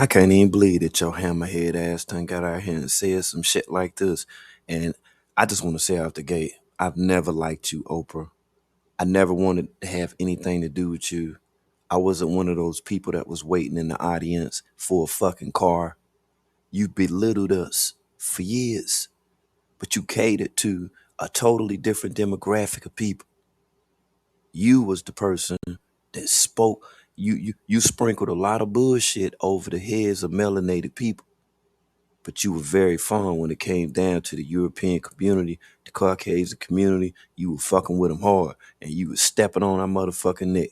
I can't even believe that your hammerhead ass done got out here and said some shit like this. And I just want to say out the gate, I've never liked you, Oprah. I never wanted to have anything to do with you. I wasn't one of those people that was waiting in the audience for a fucking car. You belittled us for years, but you catered to a totally different demographic of people. You was the person that spoke. You sprinkled a lot of bullshit over the heads of melanated people, but you were very fun when it came down to the European community, the Caucasian community. You were fucking with them hard, and you was stepping on our motherfucking neck.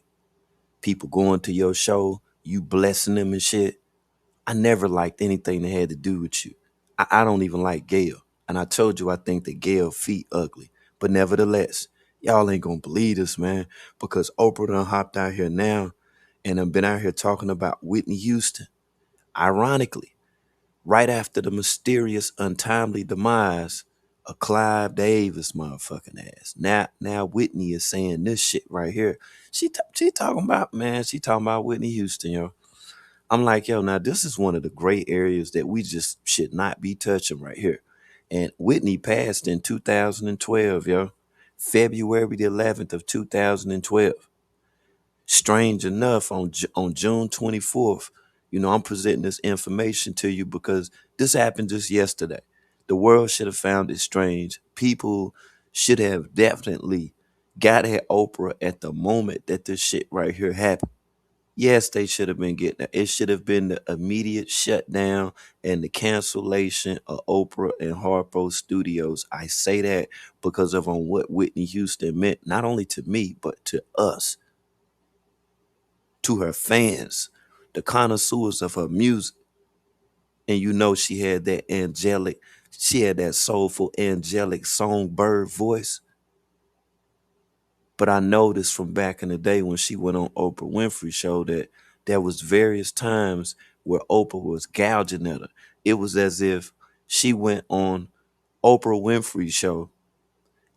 People going to your show, you blessing them and shit. I never liked anything that had to do with you. I don't even like Gail, and I told you I think that Gail feet ugly. But nevertheless, y'all ain't gonna believe this, man, because Oprah done hopped out here now and done been out here talking about Whitney Houston. Ironically, right after the mysterious, untimely demise of Clive Davis motherfucking ass. Now Whitney is saying this shit right here. She talking about, man, she talking about Whitney Houston, yo. I'm like, yo, now this is one of the gray areas that we just should not be touching right here. And Whitney passed in 2012, yo. February the 11th of 2012. Strange enough, on June 24th, I'm presenting this information to you because this happened just yesterday. The world should have found it strange. People should have definitely got at Oprah at the moment that this shit right here happened. Yes, they should have been getting it. It should have been the immediate shutdown and the cancellation of Oprah and Harpo Studios. I say that because of on what Whitney Houston meant, not only to me, but to us, to her fans, the connoisseurs of her music. And she had that angelic, she had that soulful, angelic songbird voice. But I noticed from back in the day when she went on Oprah Winfrey show that there was various times where Oprah was gouging at her. It was as if she went on Oprah Winfrey show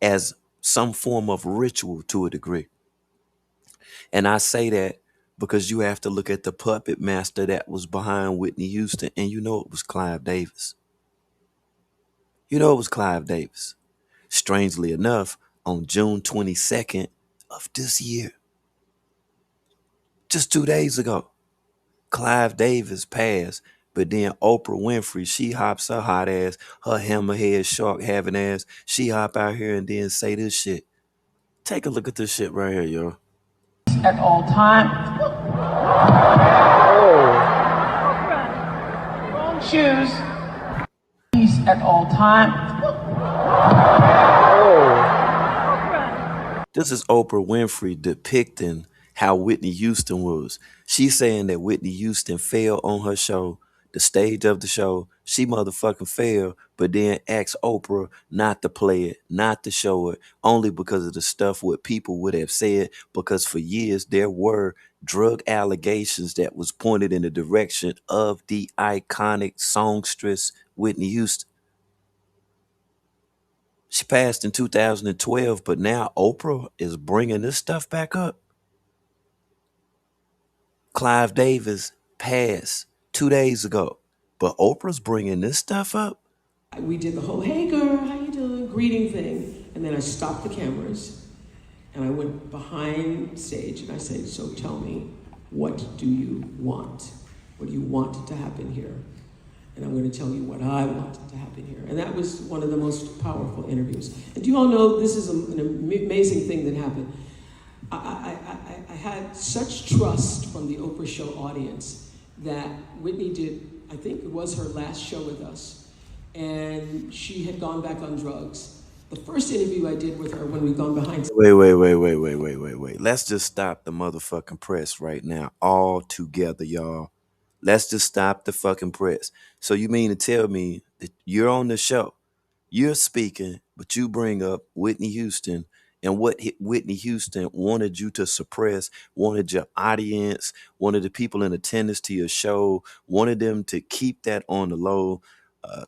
as some form of ritual to a degree. And I say that because you have to look at the puppet master that was behind Whitney Houston, and it was Clive Davis. It was Clive Davis. Strangely enough, on June 22nd of this year, just 2 days ago, Clive Davis passed, but then Oprah Winfrey, she hops her hot ass, her hammerhead shark having ass, she hop out here and then say this shit. Take a look at this shit right here, yo. At all times. Wrong shoes. Peace at all times. This is Oprah Winfrey depicting how Whitney Houston was. She's saying that Whitney Houston fell on her show, the stage of the show. She motherfucking fell, but then asked Oprah not to play it, not to show it, only because of the stuff what people would have said, because for years there were drug allegations that was pointed in the direction of the iconic songstress Whitney Houston. She passed in 2012, but now Oprah is bringing this stuff back up. Clive Davis passed 2 days ago, but Oprah's bringing this stuff up. We did the whole, hey girl, how you doing, greeting thing. And then I stopped the cameras and I went behind stage and I said, so tell me, what do you want? What do you want to happen here? And I'm going to tell you what I want to happen here. And that was one of the most powerful interviews. And do you all know this is an amazing thing that happened? I had such trust from the Oprah show audience that Whitney did, I think it was her last show with us, and she had gone back on drugs. The first interview I did with her when we'd gone behind. Wait. Let's just stop the motherfucking press right now, all together, y'all. Let's just stop the fucking press. So you mean to tell me that you're on the show, you're speaking, but you bring up Whitney Houston and what Whitney Houston wanted you to suppress, wanted your audience, wanted the people in attendance to your show, wanted them to keep that on the low.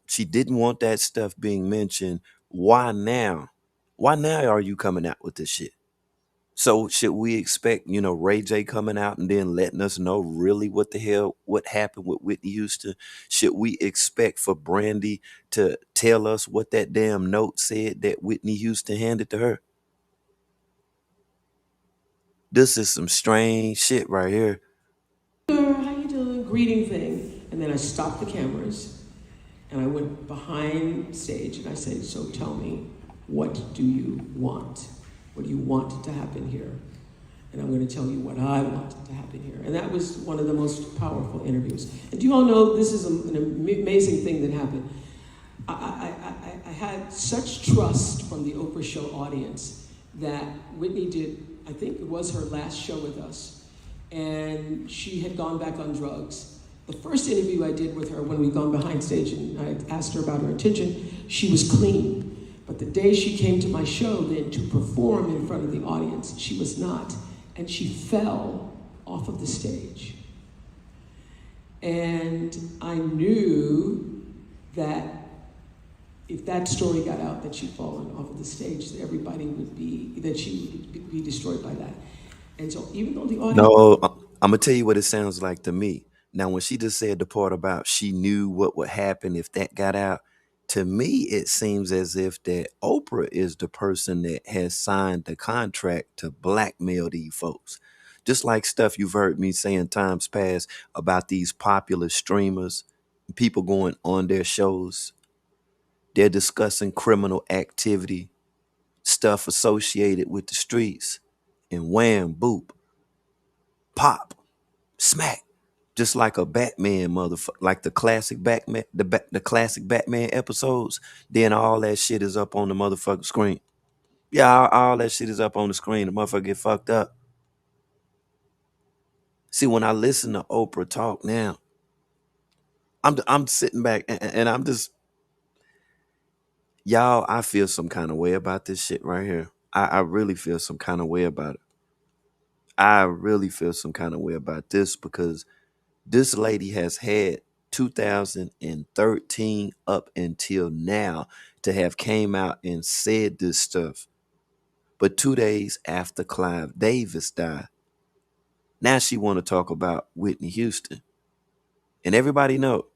She didn't want that stuff being mentioned. Why now? Why now are you coming out with this shit? So should we expect, Ray J coming out and then letting us know really what the hell what happened with Whitney Houston? Should we expect for Brandy to tell us what that damn note said that Whitney Houston handed to her? This is some strange shit right here. How you doing? Greeting thing. And then I stopped the cameras and I went behind stage and I said, so tell me, what do you want? What do you want to happen here? And I'm going to tell you what I want to happen here. And that was one of the most powerful interviews. And do you all know this is an amazing thing that happened? I had such trust from the Oprah show audience that Whitney did, I think it was her last show with us, and she had gone back on drugs. The first interview I did with her when we'd gone behind stage and I asked her about her intention, she was clean. But the day she came to my show then to perform in front of the audience, she was not. And she fell off of the stage. And I knew that if that story got out that she'd fallen off of the stage, that she would be destroyed by that. And so even though the audience... No, I'm gonna tell you what it sounds like to me. Now, when she just said the part about she knew what would happen if that got out, to me it seems as if that Oprah is the person that has signed the contract to blackmail these folks. Just like stuff you've heard me say in times past about these popular streamers, people going on their shows, they're discussing criminal activity, stuff associated with the streets, and wham, boop, pop, smack, just like a Batman motherfucker, like the classic Batman, the classic Batman episodes. Then all that shit is up on the motherfucking screen. Yeah, all that shit is up on the screen. The motherfucker get fucked up. See, when I listen to Oprah talk now, I'm sitting back and I'm just, y'all. I feel some kind of way about this shit right here. I really feel some kind of way about it. I really feel some kind of way about this because this lady has had 2013 up until now to have came out and said this stuff. But 2 days after Clive Davis died, now she want to talk about Whitney Houston. And everybody know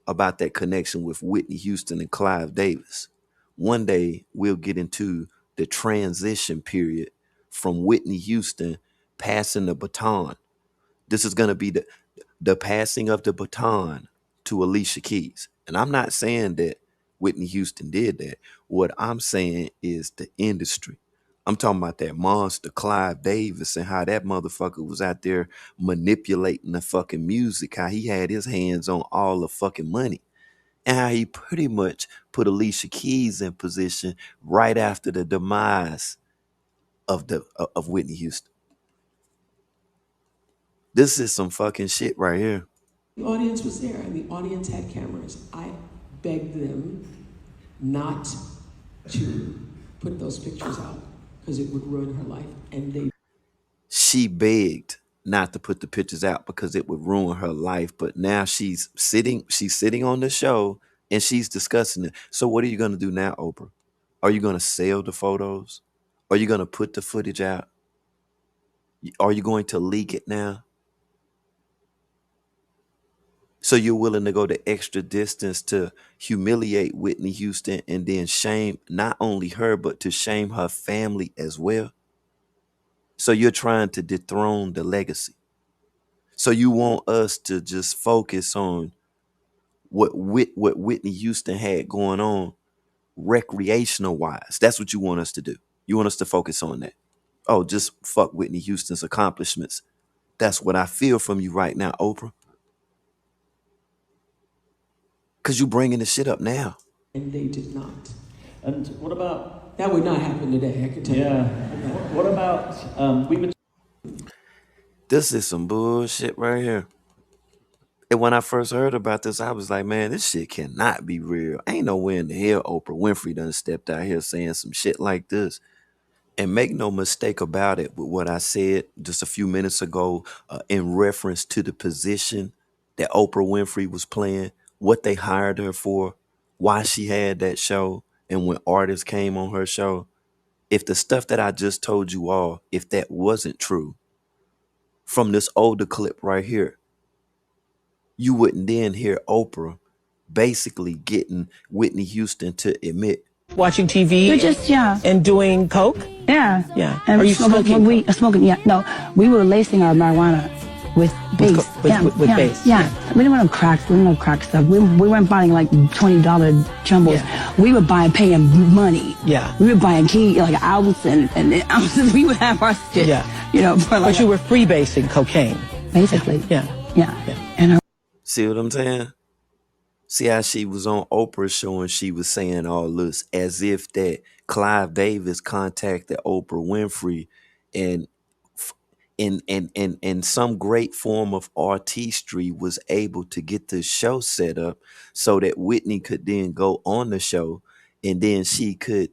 about that connection with Whitney Houston and Clive Davis. One day we'll get into the transition period from Whitney Houston passing the baton. This is going to be the passing of the baton to Alicia Keys. And I'm not saying that Whitney Houston did that. What I'm saying is the industry. I'm talking about that monster Clive Davis and how that motherfucker was out there manipulating the fucking music, how he had his hands on all the fucking money, and how he pretty much put Alicia Keys in position right after the demise of Whitney Houston. This is some fucking shit right here. The audience was there and the audience had cameras. I begged them not to put those pictures out because it would ruin her life. And they... She begged not to put the pictures out because it would ruin her life. But now she's sitting on the show and she's discussing it. So what are you gonna do now, Oprah? Are you gonna sell the photos? Are you gonna put the footage out? Are you going to leak it now? So you're willing to go the extra distance to humiliate Whitney Houston and then shame not only her, but to shame her family as well. So you're trying to dethrone the legacy. So you want us to just focus on what Whitney Houston had going on recreational wise. That's what you want us to do. You want us to focus on that. Oh, just fuck Whitney Houston's accomplishments. That's what I feel from you right now, Oprah. Because you bringing the shit up now. And they did not. And what about... That would not happen today, I can tell Yeah. you. What about... we were... This is some bullshit right here. And when I first heard about this, I was like, man, this shit cannot be real. Ain't nowhere in the hell Oprah Winfrey done stepped out here saying some shit like this. And make no mistake about it with what I said just a few minutes ago in reference to the position that Oprah Winfrey was playing, what they hired her for, why she had that show, and when artists came on her show. if the stuff that I just told you all, if that wasn't true, from this older clip right here, you wouldn't then hear Oprah basically getting Whitney Houston to admit. Watching TV? We're just, yeah. And doing coke? Yeah. Yeah. And Are you smoking? Smoking, yeah. No, we were lacing our marijuana with base. With base. Yeah. We didn't want no cracks. We didn't want no crack stuff. We weren't buying like $20 jumbles. Yeah. We were paying money. Yeah. We were buying like an ounce and ounces. We would have our shit. Yeah. You know, for like but you were freebasing cocaine. Basically. Yeah. And See what I'm saying? See how she was on Oprah show and she was saying all this as if that Clive Davis contacted Oprah Winfrey and in some great form of artistry was able to get the show set up so that Whitney could then go on the show and then she could,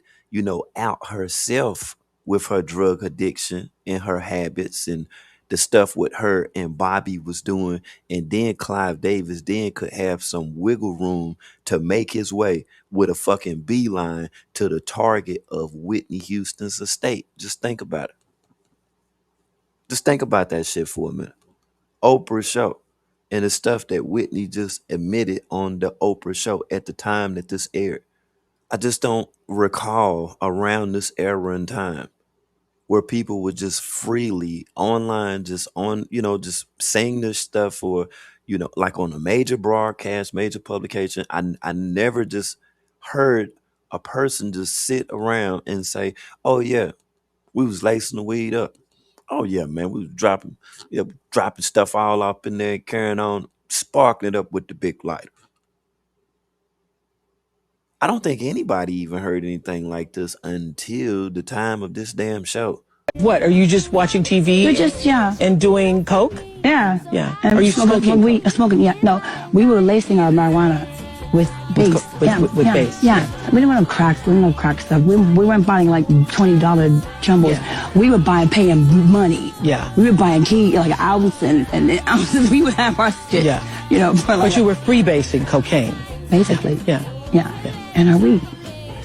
out herself with her drug addiction and her habits and the stuff with her and Bobby was doing. And then Clive Davis then could have some wiggle room to make his way with a fucking beeline to the target of Whitney Houston's estate. Just think about it. Just think about that shit for a minute. Oprah show and the stuff that Whitney just admitted on the Oprah show at the time that this aired. I just don't recall around this era and time where people would just freely online, just on, just saying this stuff or, like on a major broadcast, major publication. I never just heard a person just sit around and say, oh yeah, we was lacing the weed up. Oh yeah, man, we was dropping stuff all up in there, carrying on, sparkling it up with the big lighter. I don't think anybody even heard anything like this until the time of this damn show. What, are you just watching TV? we're just, yeah. And doing coke? Yeah. Yeah. And Are you smoking? Smoking, yeah. No, we were lacing our marijuana with base. With base. Yeah. We didn't want no cracks. We didn't want no crack stuff. We weren't buying like $20 jumbles. Yeah. We were paying money. Yeah. We were buying like an ounce and ounces. We would have our shit. Yeah. For like but you were freebasing cocaine. Basically. Yeah. And our weed.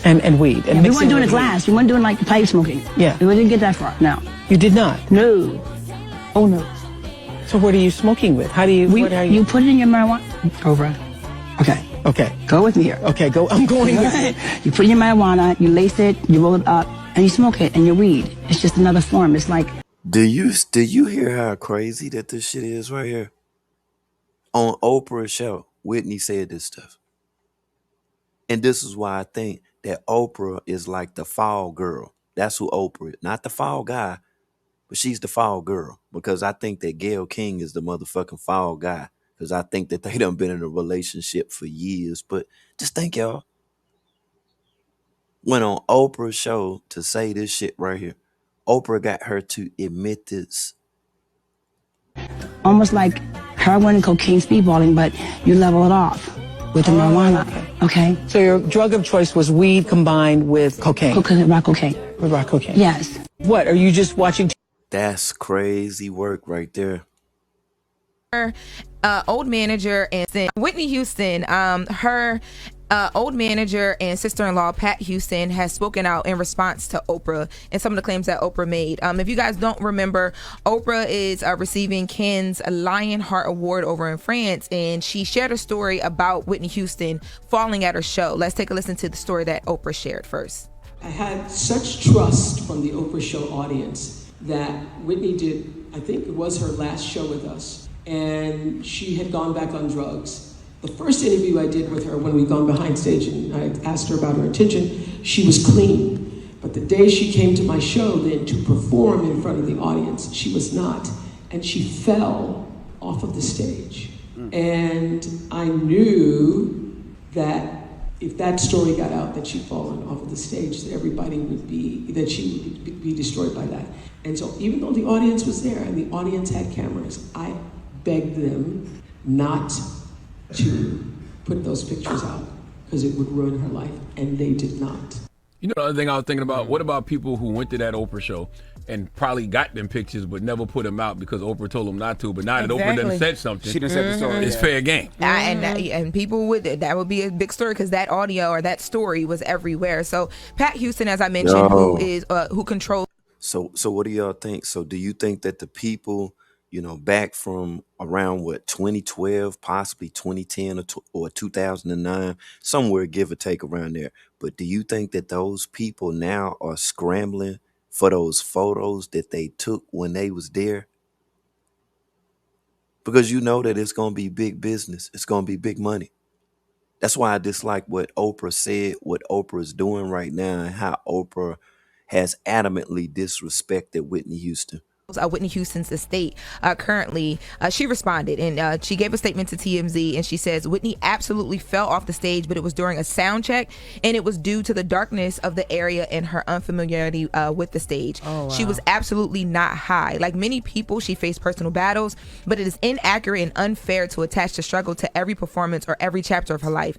And weed. And we weren't doing it glass. We weren't doing like pipe smoking. Yeah. We didn't get that far. No. You did not? No. Oh no. So what are you smoking with? How do you? You put it in your marijuana. Oprah. Okay. Go with me here. Okay. Go. I'm going with you. You put it in your marijuana. You lace it. You roll it up, and you smoke it. And your weed. It's just another form. It's like. Do you hear how crazy that this shit is right here? On Oprah's show, Whitney said this stuff. And this is why I think that Oprah is like the fall girl. That's who Oprah is. Not the fall guy, but she's the fall girl. Because I think that Gayle King is the motherfucking fall guy. Because I think that they done been in a relationship for years. But just think, y'all. Went on Oprah's show to say this shit right here. Oprah got her to admit this. Almost like heroin and cocaine speedballing, but you level it off with the marijuana. Okay? So your drug of choice was weed combined with cocaine. Rock cocaine. With rock cocaine. Yes. What, are you just watching? That's crazy work right there. Old manager and Whitney Houston, her old manager and sister-in-law Pat Houston has spoken out in response to Oprah and some of the claims that Oprah made. If you guys don't remember, Oprah is receiving Cannes Lionheart Award over in France, and she shared a story about Whitney Houston falling at her show. Let's take a listen to the story that Oprah shared first. I had such trust from the Oprah show audience that Whitney did, I think it was her last show with us, and she had gone back on drugs. The first interview I did with her when we'd gone behind stage and I asked her about her intention, she was clean. But the day she came to my show then to perform in front of the audience, she was not. And she fell off of the stage. And I knew that if that story got out that she'd fallen off of the stage, that that she would be destroyed by that. And so even though the audience was there and the audience had cameras, I begged them not to put those pictures out because it would ruin her life, and they did not. You know, the other thing I was thinking about, what about people who went to that Oprah show and probably got them pictures but never put them out because Oprah told them not to, but now that Oprah done said something, She done said the story. it's fair game. And people would, that would be a big story because that audio or that story was everywhere. So Pat Houston, as I mentioned, who controls. So what do y'all think? So do you think that the people, back from around 2012, possibly 2010 or 2009, somewhere give or take around there, but do you think that those people now are scrambling for those photos that they took when they was there? Because you know that it's going to be big business. It's going to be big money. That's why I dislike what Oprah said, what Oprah is doing right now, and how Oprah has adamantly disrespected Whitney Houston. Whitney Houston's estate currently. She responded and she gave a statement to TMZ, and she says Whitney absolutely fell off the stage, but it was during a sound check and it was due to the darkness of the area and her unfamiliarity with the stage. She was absolutely not high. Like many people, she faced personal battles, but it is inaccurate and unfair to attach the struggle to every performance or every chapter of her life.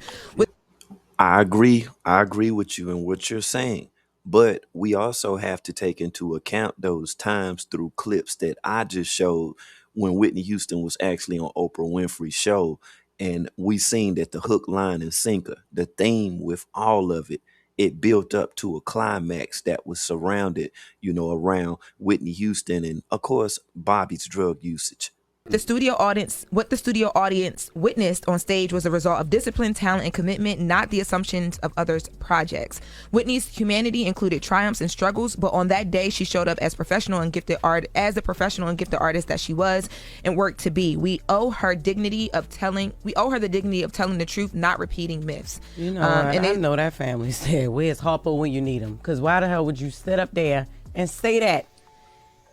I agree. I agree with you in what you're saying. But we also have to take into account those times through clips that I just showed when Whitney Houston was actually on Oprah Winfrey's show. And we seen that the hook, line, and sinker, the theme with all of it, it built up to a climax that was surrounded, around Whitney Houston and, of course, Bobby's drug usage. What the studio audience witnessed on stage was a result of discipline, talent, and commitment, not the assumptions of others' projects. Whitney's humanity included triumphs and struggles, but on that day, she showed up as the professional and gifted artist that she was and worked to be. We owe her the dignity of telling the truth, not repeating myths. You know, I know that family said, "Where's Harper when you need him?" Because why the hell would you sit up there and say that?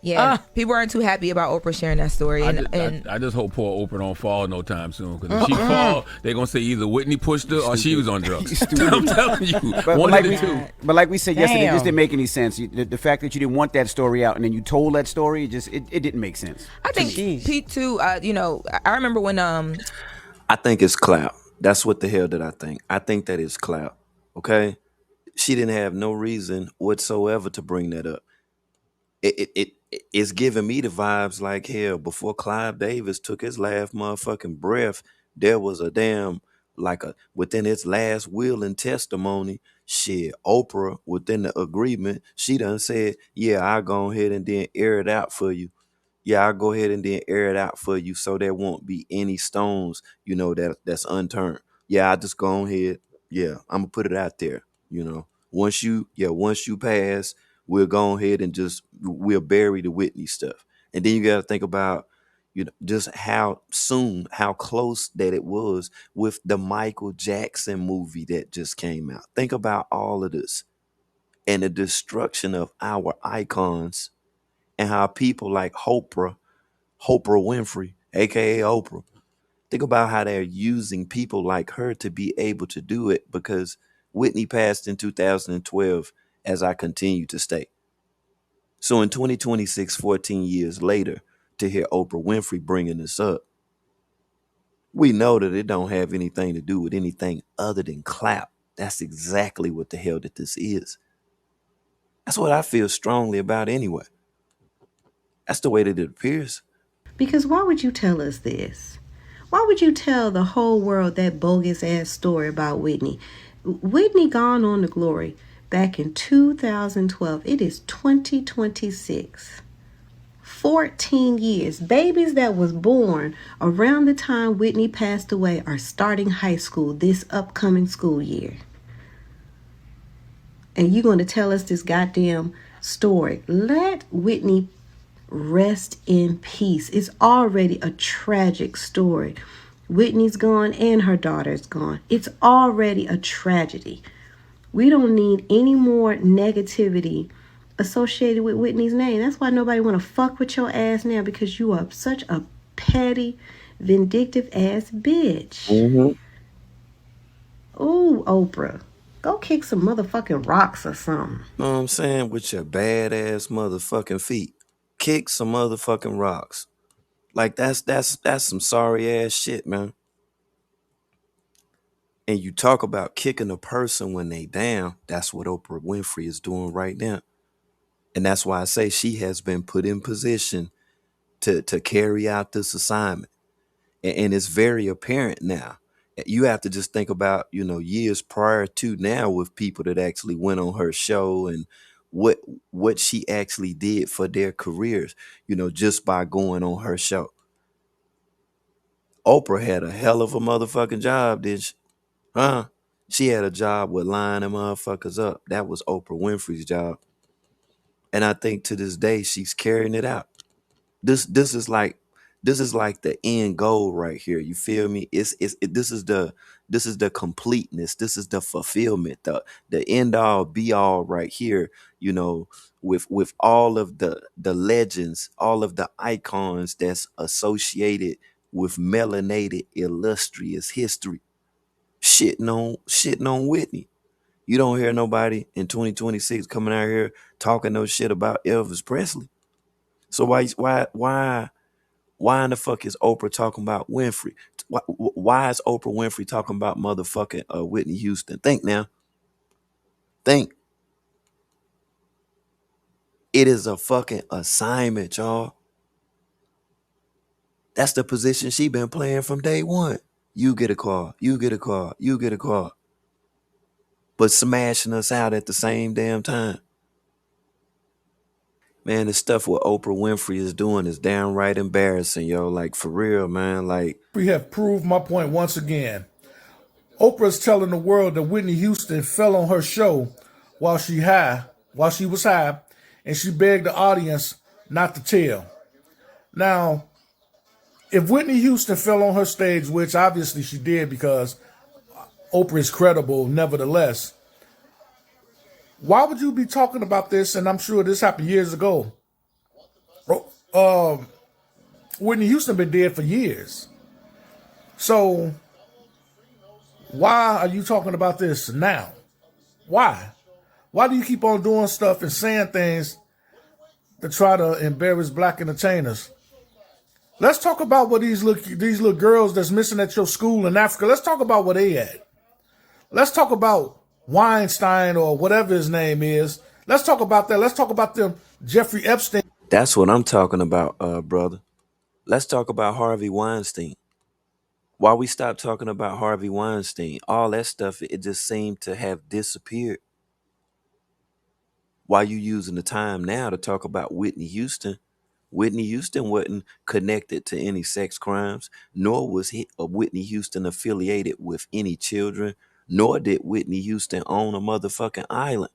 Yeah, people aren't too happy about Oprah sharing that story. I just hope poor Oprah don't fall no time soon, because if she fall, they're going to say either Whitney pushed her or she was on drugs. I'm telling you, one of the two. But like we said yesterday, it just didn't make any sense. The fact that you didn't want that story out and then you told that story, it didn't make sense. I think Pete too, I remember when I think it's clout. That's what the hell did I think. I think that is clout. Okay? She didn't have no reason whatsoever to bring that up. It's giving me the vibes like hell. Before Clive Davis took his last motherfucking breath, there was a damn, within its last will and testimony, shit, Oprah, within the agreement, she done said, yeah, I'll go ahead and then air it out for you. Yeah, I'll go ahead and then air it out for you so there won't be any stones, that's unturned. Yeah, I just go ahead. Yeah, I'm gonna put it out there, Once you pass, we'll go ahead and we'll bury the Whitney stuff. And then you got to think about, just how close that it was with the Michael Jackson movie that just came out. Think about all of this and the destruction of our icons and how people like Oprah Winfrey, aka Oprah, think about how they're using people like her to be able to do it, because Whitney passed in 2012, as I continue to state. So in 2026, 14 years later, to hear Oprah Winfrey bringing this up, we know that it don't have anything to do with anything other than clout. That's exactly what the hell that this is. That's what I feel strongly about anyway. That's the way that it appears. Because why would you tell us this? Why would you tell the whole world that bogus ass story about Whitney? Whitney gone on to glory back in 2012. It is 2026. 14 years. Babies that was born around the time Whitney passed away are starting high school this upcoming school year. And you're going to tell us this goddamn story. Let Whitney rest in peace. It's already a tragic story. Whitney's gone and her daughter's gone. It's already a tragedy. We don't need any more negativity associated with Whitney's name. That's why nobody want to fuck with your ass now, because you are such a petty, vindictive ass bitch. Ooh, Oprah. Go kick some motherfucking rocks or something. Know what I'm saying? With your badass motherfucking feet. Kick some motherfucking rocks. Like that's some sorry ass shit, man. And you talk about kicking a person when they down. That's what Oprah Winfrey is doing right now. And that's why I say she has been put in position to carry out this assignment. And it's very apparent now. You have to just think about, years prior to now with people that actually went on her show and what what she actually did for their careers, just by going on her show. Oprah had a hell of a motherfucking job, did she? Huh? She had a job with lining them motherfuckers up. That was Oprah Winfrey's job. And I think to this day she's carrying it out. This is like the end goal right here. You feel me? This is the completeness. This is the fulfillment. The end all be all right here. With all of the legends, all of the icons that's associated with melanated illustrious history. Shitting on Whitney. You don't hear nobody in 2026 coming out here talking no shit about Elvis Presley. So why in the fuck is Oprah talking about Winfrey? Why is Oprah Winfrey talking about motherfucking Whitney Houston? Think now. Think. It is a fucking assignment, y'all. That's the position she been playing from day one. You get a car. You get a car. You get a car. But smashing us out at the same damn time. Man, the stuff what Oprah Winfrey is doing is downright embarrassing, yo. Like, for real, man. Like, We have proved my point once again. Oprah's telling the world that Whitney Houston fell on her show while she was high, and she begged the audience not to tell. Now, if Whitney Houston fell on her stage, which obviously she did because Oprah is credible nevertheless, why would you be talking about this? And I'm sure this happened years ago. Whitney Houston been dead for years. So why are you talking about this now? Why? Why do you keep on doing stuff and saying things to try to embarrass black entertainers? Let's talk about what these little girls that's missing at your school in Africa. Let's talk about where they at. Let's talk about Weinstein or whatever his name is. Let's talk about that. Let's talk about them Jeffrey Epstein. that's what I'm talking about, brother. Let's talk about Harvey Weinstein. Why we stopped talking about Harvey Weinstein? All that stuff, it just seemed to have disappeared. Why you using the time now to talk about Whitney Houston? Whitney Houston wasn't connected to any sex crimes, nor was Whitney Houston affiliated with any children, nor did Whitney Houston own a motherfucking island.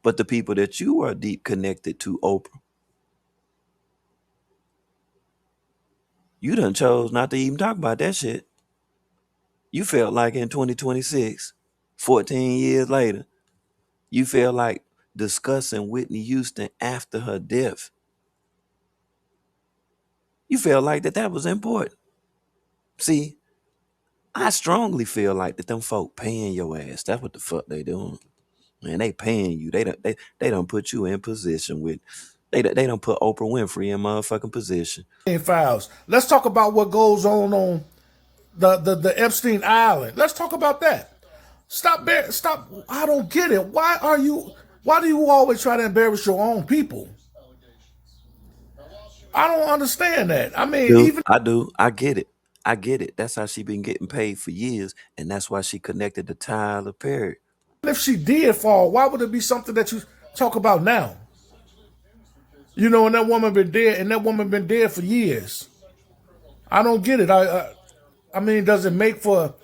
But the people that you are deep connected to, Oprah, you done chose not to even talk about that shit. You felt like in 2026, 14 years later, you feel like discussing Whitney Houston after her death. You felt like that was important. See, I strongly feel like that them folk paying your ass. That's what the fuck they doing. Man, they paying you. They don't put you in position with. They don't put Oprah Winfrey in motherfucking position. Files. Let's talk about what goes on the Epstein Island. Let's talk about that. Stop. I don't get it. Why do you always try to embarrass your own people? I don't understand that. I mean, Dude, even I do. I get it. I get it. That's how she been getting paid for years, and that's why she connected to Tyler Perry. if she did fall, why would it be something that you talk about now? You know, and that woman been dead for years. I don't get it. I mean, does it make for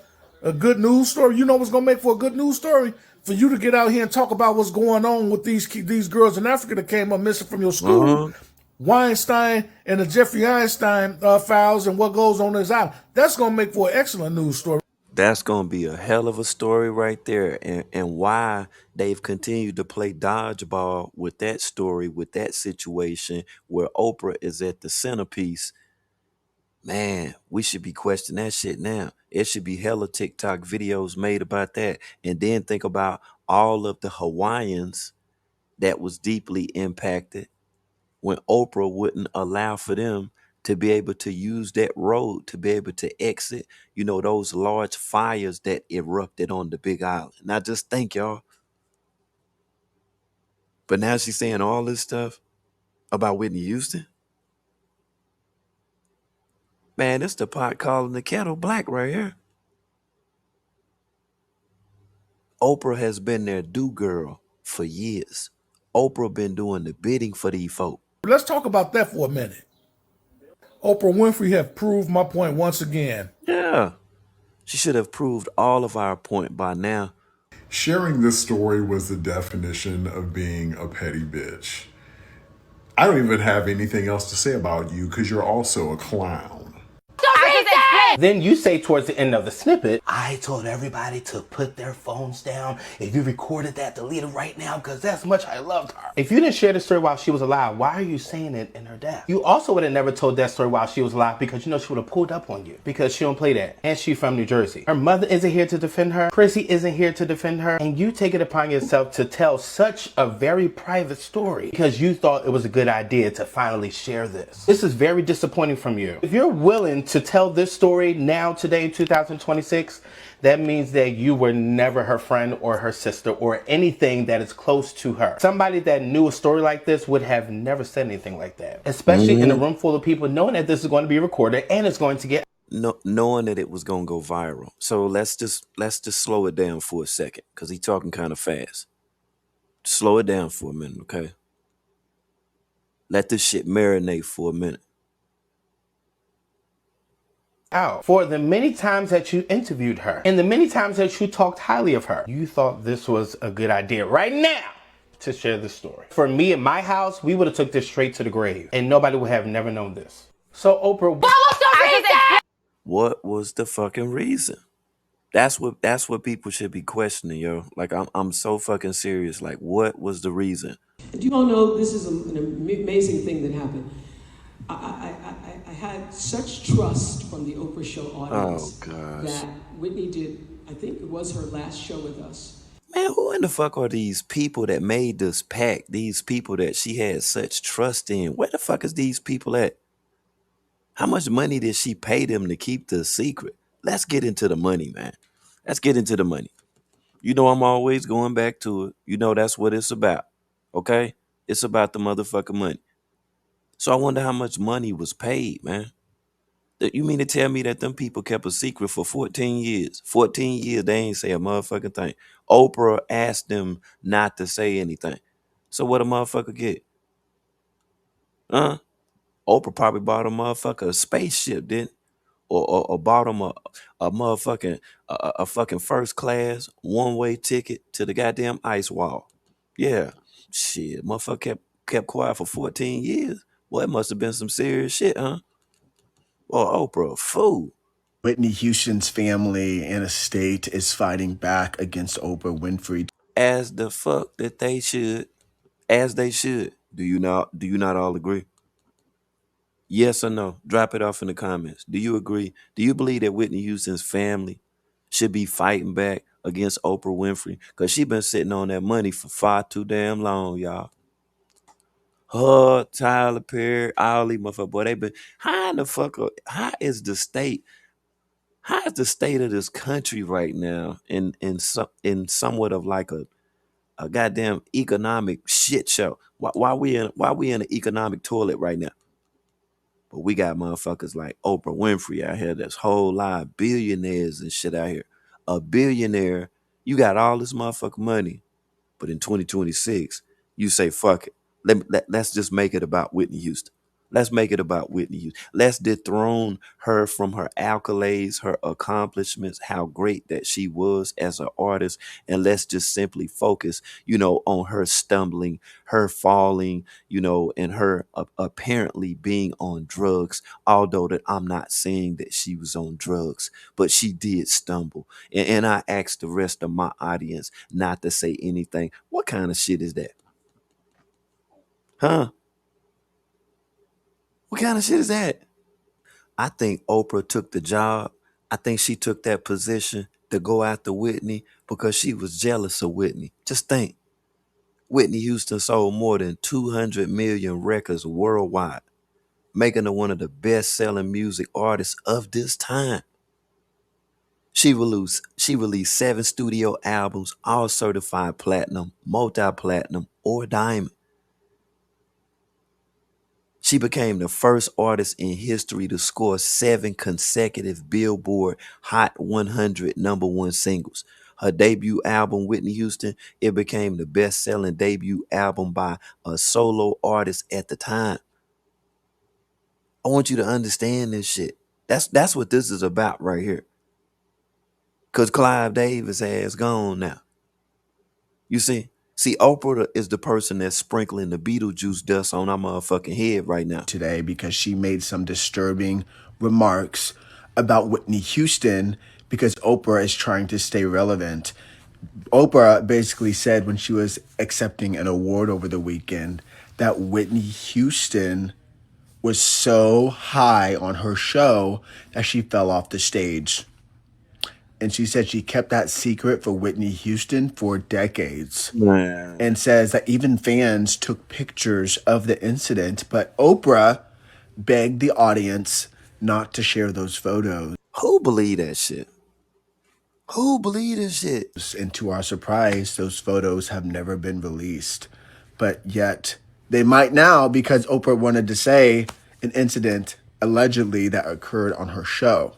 a good news story? You know what's gonna make for a good news story? For you to get out here and talk about what's going on with these girls in Africa that came up missing from your school, Weinstein and the Jeffrey Einstein files and what goes on in his island. That's gonna make for an excellent news story. That's gonna be a hell of a story right there, and why they've continued to play dodgeball with that story, with that situation where Oprah is at the centerpiece. Man, we should be questioning that shit now. It should be hella TikTok videos made about that. And then think about all of the Hawaiians that was deeply impacted when Oprah wouldn't allow for them to be able to use that road to be able to exit, those large fires that erupted on the Big Island. Now just think, y'all. But now she's saying all this stuff about Whitney Houston. Man, it's the pot calling the kettle black right here. Oprah has been their do-girl for years. Oprah been doing the bidding for these folk. Let's talk about that for a minute. Oprah Winfrey have proved my point once again. Yeah. She should have proved all of our point by now. Sharing this story was the definition of being a petty bitch. I don't even have anything else to say about you because you're also a clown. Then you say towards the end of the snippet, I told everybody to put their phones down. If you recorded that, delete it right now because that's much I loved her. If you didn't share the story while she was alive, why are you saying it in her death? You also would have never told that story while she was alive because she would have pulled up on you because she don't play that. And she's from New Jersey. Her mother isn't here to defend her. Chrissy isn't here to defend her. And you take it upon yourself to tell such a very private story because you thought it was a good idea to finally share this. This is very disappointing from you. If you're willing to tell this story now, today, 2026, that means that you were never her friend or her sister or anything that is close to her. Somebody that knew a story like this would have never said anything like that, especially in a room full of people knowing that this is going to be recorded and it's going to get knowing that it was going to go viral. So let's just slow it down for a second because he's talking kind of fast. Slow it down for a minute, okay? Let this shit marinate for a minute. Out. For the many times that you interviewed her and the many times that you talked highly of her, you thought this was a good idea right now to share this story. For me in my house, we would have took this straight to the grave and nobody would have never known this. So Oprah, what was the fucking reason? That's what people should be questioning, yo. Like I'm so fucking serious. Like, what was the reason? Do you all know this is an amazing thing that happened? I had such trust from the Oprah show audience that Whitney did, I think it was her last show with us. Man, who in the fuck are these people that made this pact? These people that she had such trust in? Where the fuck is these people at? How much money did she pay them to keep the secret? Let's get into the money, man. Let's get into the money. I'm always going back to it. That's what it's about. Okay? It's about the motherfucking money. So I wonder how much money was paid, man. You mean to tell me that them people kept a secret for 14 years? 14 years, they ain't say a motherfucking thing. Oprah asked them not to say anything. So what a motherfucker get? Huh? Oprah probably bought a motherfucker a spaceship, didn't? Or bought him a motherfucking a fucking first class one-way ticket to the goddamn ice wall. Yeah. Shit, motherfucker kept quiet for 14 years. Well, it must have been some serious shit, huh? Well, Oprah, fool. Whitney Houston's family and estate is fighting back against Oprah Winfrey. As the fuck that they should. As they should. Do you not all agree? Yes or no? Drop it off in the comments. Do you agree? Do you believe that Whitney Houston's family should be fighting back against Oprah Winfrey? Because she been sitting on that money for far too damn long, y'all. Her, Tyler Perry, all these motherfuckers, boy, they been, how is the state of this country right now in somewhat of like a goddamn economic shit show? Why we in an economic toilet right now? But we got motherfuckers like Oprah Winfrey out here. There's whole lot of billionaires and shit out here. A billionaire, you got all this motherfucking money, but in 2026, you say fuck it. Let's just make it about Whitney Houston. Let's make it about Whitney Houston. Let's dethrone her from her accolades, her accomplishments, how great that she was as an artist. And let's just simply focus, on her stumbling, her falling, and her apparently being on drugs. Although that I'm not saying that she was on drugs, but she did stumble. And I asked the rest of my audience not to say anything. What kind of shit is that? Huh? What kind of shit is that? I think Oprah took the job. I think she took that position to go after Whitney because she was jealous of Whitney. Just think. Whitney Houston sold more than 200 million records worldwide. making her one of the best-selling music artists of this time. She released 7 studio albums, all certified platinum, multi-platinum, or diamond. She became the first artist in history to score 7 consecutive Billboard Hot 100 #1 singles. Her debut album, Whitney Houston, it became the best-selling debut album by a solo artist at the time. I want you to understand this shit. That's what this is about right here. Cause Clive Davis has gone now. You see, Oprah is the person that's sprinkling the Beetlejuice dust on our motherfucking head right now. Today, because she made some disturbing remarks about Whitney Houston because Oprah is trying to stay relevant. Oprah basically said when she was accepting an award over the weekend that Whitney Houston was so high on her show that she fell off the stage. And she said she kept that secret for Whitney Houston for decades. Man. And says that even fans took pictures of the incident, but Oprah begged the audience not to share those photos. Who believe that shit? Who believe this shit? And to our surprise, those photos have never been released. But yet, they might now because Oprah wanted to say an incident allegedly that occurred on her show.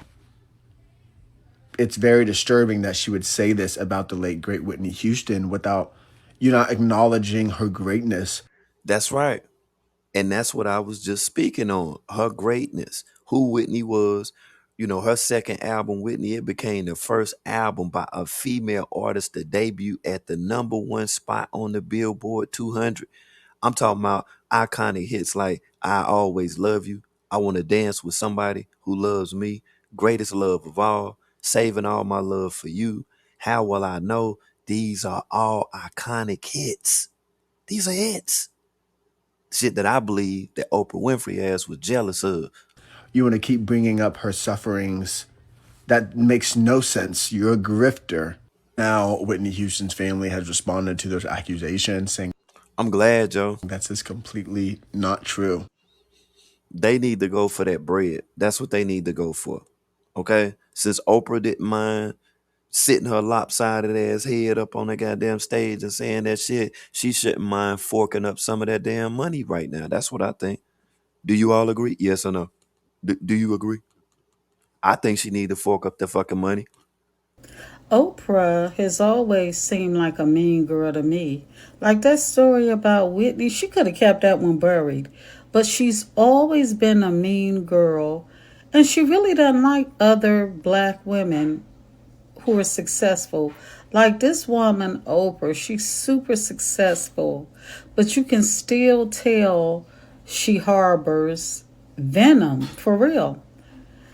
It's very disturbing that she would say this about the late, great Whitney Houston without not acknowledging her greatness. That's right. And that's what I was just speaking on. Her greatness, who Whitney was. Her second album, Whitney, it became the first album by a female artist to debut at the #1 spot on the Billboard 200. I'm talking about iconic hits like I Always Love You, I Want to Dance with Somebody Who Loves Me, Greatest Love of All, Saving All My Love for You, How Will I Know. These are all iconic hits. These are hits. Shit that I believe that Oprah Winfrey ass was jealous of. You want to keep bringing up her sufferings. That makes no sense. You're a grifter. Now, Whitney Houston's family has responded to those accusations, saying, I'm glad, Joe. That's just completely not true. They need to go for that bread. That's what they need to go for. Okay? Since Oprah didn't mind sitting her lopsided ass head up on the goddamn stage and saying that shit, she shouldn't mind forking up some of that damn money right now. That's what I think. Do you all agree? Yes or no? Do you agree? I think she need to fork up the fucking money. Oprah has always seemed like a mean girl to me. Like that story about Whitney, she could have kept that one buried. But she's always been a mean girl. And she really doesn't like other black women who are successful. Like this woman, Oprah, she's super successful. But you can still tell she harbors venom, for real.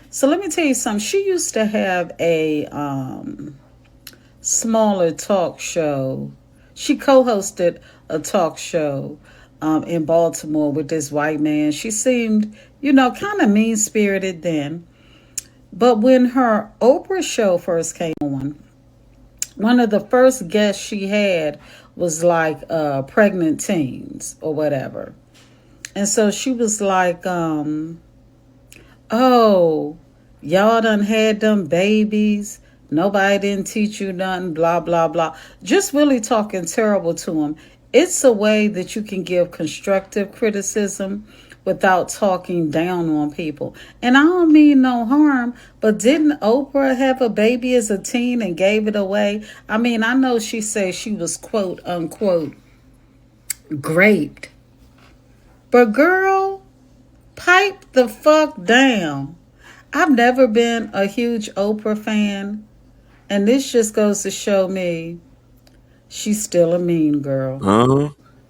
So let me tell you something. She used to have a smaller talk show. She co-hosted a talk show in Baltimore with this white man. She seemed, kind of mean-spirited then. But when her Oprah show first came on, one of the first guests she had was like pregnant teens or whatever. And so she was like, oh, y'all done had them babies. Nobody didn't teach you nothing, blah, blah, blah. Just really talking terrible to him. It's a way that you can give constructive criticism without talking down on people. And I don't mean no harm, but didn't Oprah have a baby as a teen and gave it away? I mean, I know she said she was quote unquote raped. But girl, pipe the fuck down. I've never been a huge Oprah fan. And this just goes to show me she's still a mean girl. Uh-huh.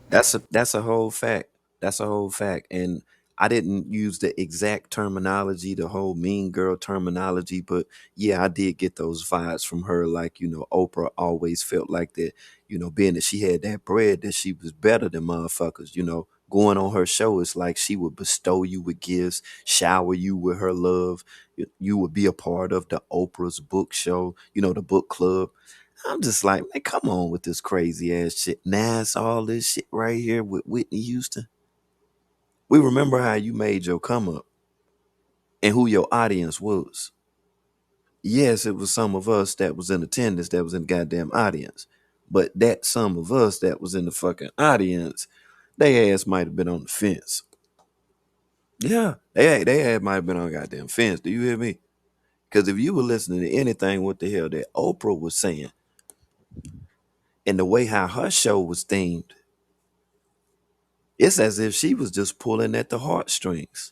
That's a whole fact. That's a whole fact. And I didn't use the exact terminology, the whole mean girl terminology, but yeah, I did get those vibes from her. Like, Oprah always felt like that, being that she had that bread, that she was better than motherfuckers, going on her show. It's like she would bestow you with gifts, shower you with her love. You would be a part of the Oprah's book show, the book club. I'm just like, man, come on with this crazy ass shit. Now it's all this shit right here with Whitney Houston. We remember how you made your come up and who your audience was. Yes, it was some of us that was in attendance that was in the goddamn audience. But that some of us that was in the fucking audience, they ass might have been on the fence. Yeah, they might have been on the goddamn fence. Do you hear me? Because if you were listening to anything, what the hell that Oprah was saying, and the way how her show was themed, it's as if she was just pulling at the heartstrings.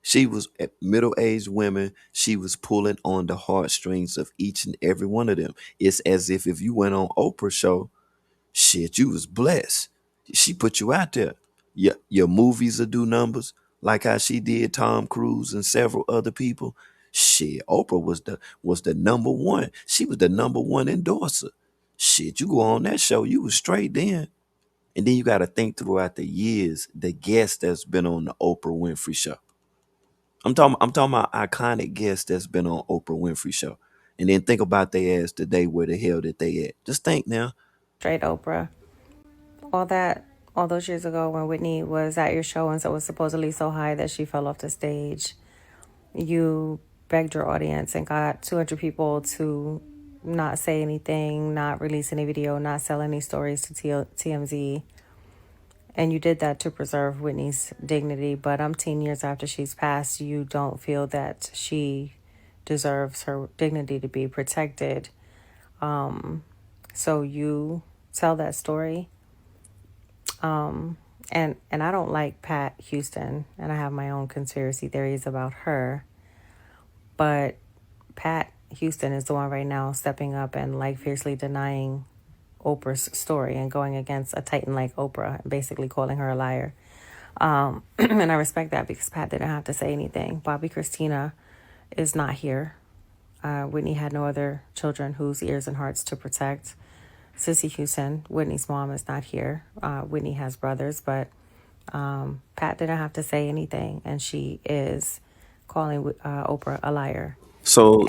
She was at middle-aged women. She was pulling on the heartstrings of each and every one of them. It's as if you went on Oprah's show, shit, you was blessed. She put you out there. Your movies will do numbers, like how she did Tom Cruise and several other people. Shit, Oprah was the number one. She was the number one endorser. Shit, you go on that show, you was straight then. And then you got to think throughout the years, the guests that's been on the Oprah Winfrey show. I'm talking about iconic guests that's been on Oprah Winfrey show. And then think about their ass today, where the hell did they at? Just think now. Straight Oprah. All those years ago when Whitney was at your show and so was supposedly so high that she fell off the stage, you begged your audience and got 200 people to not say anything, not release any video, not sell any stories to TMZ. And you did that to preserve Whitney's dignity. But umpteen years after she's passed, you don't feel that she deserves her dignity to be protected. So you tell that story. And I don't like Pat Houston, and I have my own conspiracy theories about her. But Pat Houston is the one right now stepping up and like fiercely denying Oprah's story and going against a titan like Oprah and basically calling her a liar. And I respect that because Pat didn't have to say anything. Bobby Christina is not here. Whitney had no other children whose ears and hearts to protect. Sissy Houston, Whitney's mom, is not here. Whitney has brothers, but Pat didn't have to say anything, and she is calling Oprah a liar. So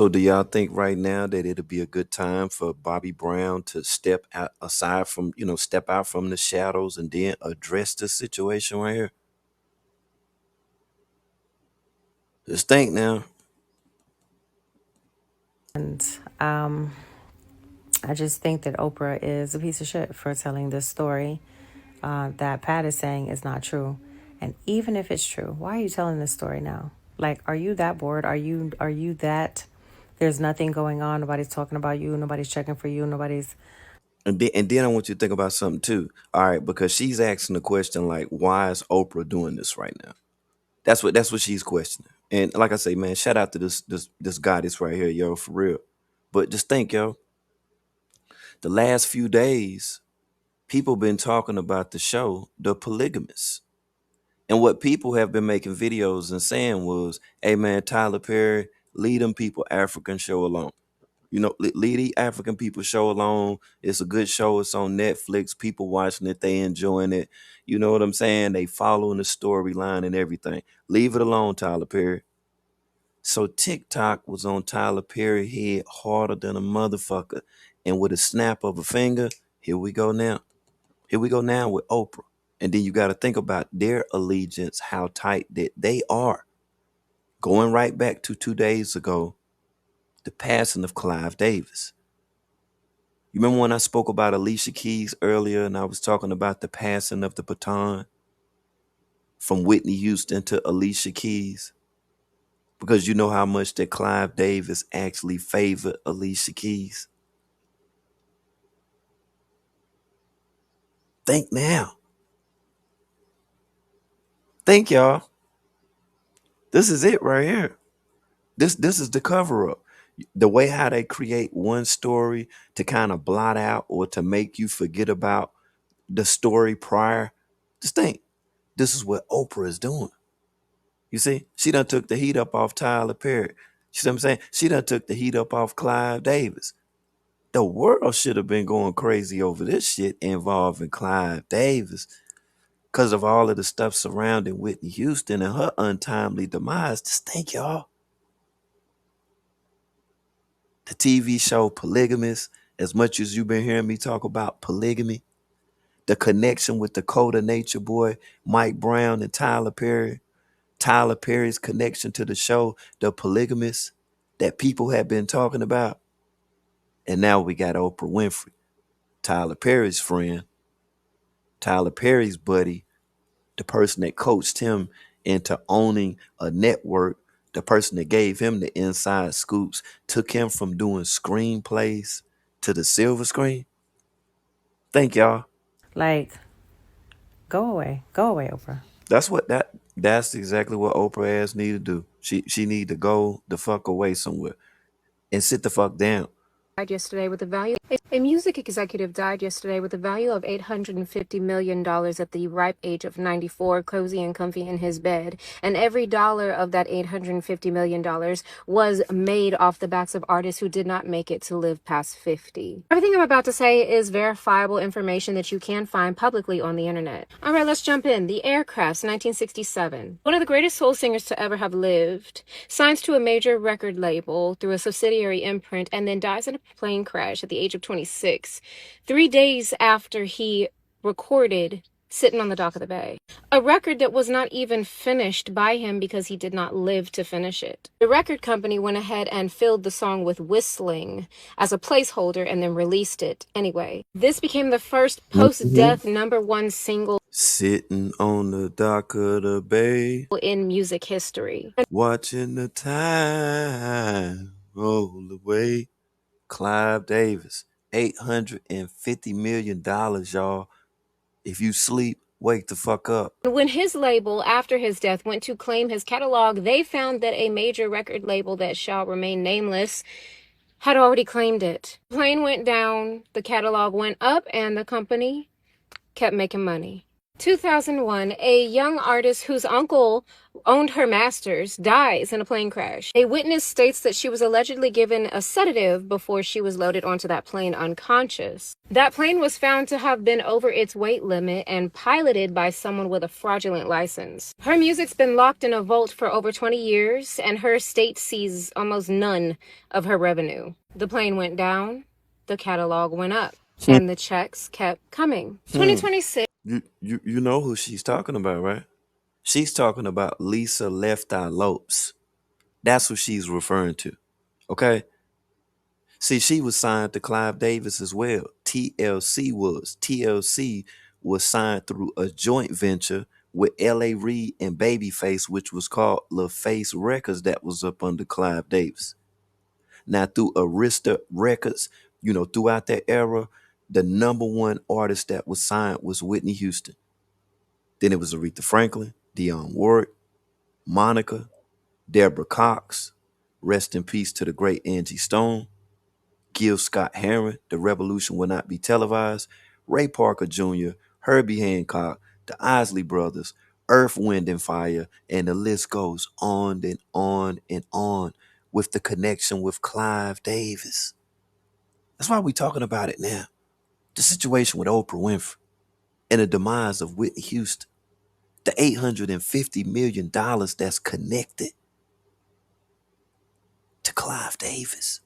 do y'all think right now that it'll be a good time for Bobby Brown to step out step out from the shadows and then address the situation right here? Just think now. And I just think that Oprah is a piece of shit for telling this story that Pat is saying is not true. And even if it's true, why are you telling this story now? Like, are you that bored? Are you that there's nothing going on? Nobody's talking about you. Nobody's checking for you. Nobody's. And then I want you to think about something too. All right, because she's asking the question like, why is Oprah doing this right now? That's what she's questioning. And like I say, man, shout out to this goddess right here, yo, for real. But just think, yo, the last few days, people been talking about the show, The Polygamist. And what people have been making videos and saying was, hey man, Tyler Perry, leave them people African show alone. Leave the African people show alone. It's a good show. It's on Netflix. People watching it, they enjoying it. You know what I'm saying? They following the storyline and everything. Leave it alone, Tyler Perry. So TikTok was on Tyler Perry head harder than a motherfucker. And with a snap of a finger, here we go now. Here we go now with Oprah. And then you got to think about their allegiance, how tight that they are. Going right back to 2 days ago, the passing of Clive Davis. You remember when I spoke about Alicia Keys earlier and I was talking about the passing of the baton from Whitney Houston to Alicia Keys? Because you know how much that Clive Davis actually favored Alicia Keys. Think now. Think, y'all. This is it right here. This is the cover up. The way how they create one story to kind of blot out or to make you forget about the story prior. Just think, this is what Oprah is doing. You see, she done took the heat up off Tyler Perry. You see what I'm saying? She done took the heat up off Clive Davis. The world should have been going crazy over this shit involving Clive Davis because of all of the stuff surrounding Whitney Houston and her untimely demise. Just think, y'all. The TV show Polygamous, as much as you've been hearing me talk about polygamy, The connection with Dakota Nature Boy, Mike Brown, and Tyler Perry. Tyler Perry's connection to the show, The Polygamist, that people have been talking about. And now we got Oprah Winfrey, Tyler Perry's friend, Tyler Perry's buddy, the person that coached him into owning a network, the person that gave him the inside scoops, took him from doing screenplays to the silver screen. Thank y'all. Like, go away, Oprah. That's exactly what Oprah asked me to do. She need to go the fuck away somewhere and sit the fuck down. Died yesterday with a value. A music executive died yesterday with a value of $850 million at the ripe age of 94, cozy and comfy in his bed. And every dollar of that $850 million was made off the backs of artists who did not make it to live past 50. Everything I'm about to say is verifiable information that you can find publicly on the internet. All right, let's jump in. The Aircrafts, 1967. One of the greatest soul singers to ever have lived, signs to a major record label through a subsidiary imprint, and then dies in a plane crash at the age of 26, 3 days after he recorded Sitting on the Dock of the Bay, a record that was not even finished by him because he did not live to finish it. The record company went ahead and filled the song with whistling as a placeholder and then released it anyway. This became the first post-death #1 single Sitting on the dock of the bay, in music history. watching the time roll away. Clive Davis, $850 million, y'all. If you sleep, wake the fuck up. When his label, after his death, went to claim his catalog, they found that a major record label that shall remain nameless had already claimed it. The plane went down, the catalog went up, and the company kept making money. 2001, a young artist whose uncle owned her masters dies in a plane crash. A witness states that she was allegedly given a sedative before she was loaded onto that plane unconscious. That plane was found to have been over its weight limit and piloted by someone with a fraudulent license. Her music's been locked in a vault for over 20 years, and her estate sees almost none of her revenue. The plane went down, the catalog went up, and the checks kept coming. 2026. You know who she's talking about, right? She's talking about Lisa Left Eye Lopes. That's who she's referring to. Okay? See, she was signed to Clive Davis as well. TLC was. TLC was signed through a joint venture with L.A. Reid and Babyface, which was called LaFace Records, that was up under Clive Davis. Now, through Arista Records, throughout that era, the #1 artist that was signed was Whitney Houston. Then it was Aretha Franklin, Dionne Warwick, Monica, Deborah Cox, rest in peace to the great Angie Stone, Gil Scott-Heron, The Revolution Will Not Be Televised, Ray Parker Jr., Herbie Hancock, the Isley Brothers, Earth, Wind, and Fire, and the list goes on and on and on with the connection with Clive Davis. That's why we're talking about it now. The situation with Oprah Winfrey and the demise of Whitney Houston. The $850 million that's connected to Clive Davis.